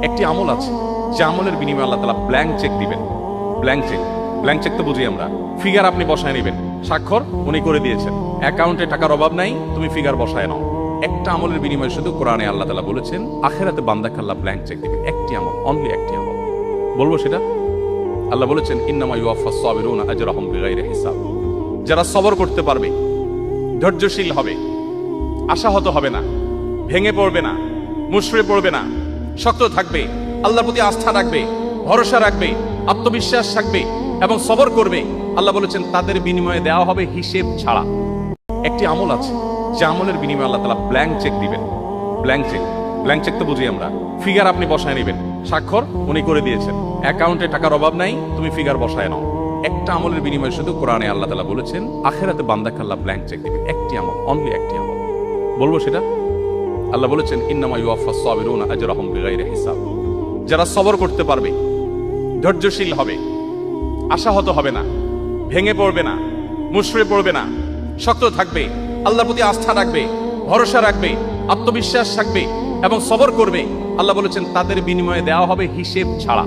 একটি আমল আছে যে আমলের বিনিময়ে আল্লাহ তাআলা ব্ল্যাঙ্ক চেক দিবেন। ব্ল্যাঙ্ক চেক তো বুঝি আমরা, ফিগার আপনি বসায় নেবেন, স্বাক্ষর উনি করে দিয়েছেন, অ্যাকাউন্টে টাকার অভাব নাই, তুমি ফিগার বসায় নাও। একটা আমলের বিনিময়ে শুধু কোরআনে আল্লাহ তাআলা বলেছেন আখিরাতে বান্দাকে আল্লাহ ব্ল্যাঙ্ক চেক দিবেন। একটি আমল, অনলি একটি আমল। বলবো সেটা? আল্লাহ বলেছেন ইন্নামা ইউওয়াফাস সাবিরুনা আজরাহুম বিগাইরি হিসাব। যারা সবর করতে পারবে, ধৈর্যশীল হবে, আশাহত হবে না, ভেঙে পড়বে না, মুশড়ে পড়বে না, শক্ত থাকবে, আল্লাহর প্রতি আস্থা রাখবে, ভরসা রাখবে, আত্মবিশ্বাস থাকবে এবং সবর করবে, আল্লাহ বলেছেন তাদের বিনিময়ে দেওয়া হবে হিসেব ছাড়া। একটি আমল আছে যে আমলের বিনিময়ে আল্লাহ তাআলা ব্ল্যাঙ্ক চেক দিবেন। ব্ল্যাঙ্ক চেক তো বুঝি আমরা, ফিগার আপনি বসায় নেবেন, স্বাক্ষর উনি করে দিয়েছেন, অ্যাকাউন্টে টাকার অভাব নাই, তুমি ফিগার বসায় নাও। একটা আমলের বিনিময়ে শুধু কোরআনে আল্লাহ তাআলা বলেছেন আখিরাতে বান্দাকে আল্লাহ ব্ল্যাঙ্ক চেক দিবেন। একটি আমল, অনলি একটি আমল। বলবো সেটা? আল্লাহ বলেছেন ইন্নামা ইউওয়াফাস সাবিরুনা আজরাহুম বিগাইরি হিসাব। যারা সবর করতে পারবে, ধৈর্যশীল হবে, আশাহত হবে না, ভেঙে পড়বে না, মুশড়ে পড়বে না, শক্ত থাকবে, আল্লাহর প্রতি আস্থা রাখবে, ভরসা রাখবে, আত্মবিশ্বাস থাকবে এবং সবর করবে, আল্লাহ বলেছেন তাদের বিনিময়ে দেওয়া হবে হিসেব ছাড়া।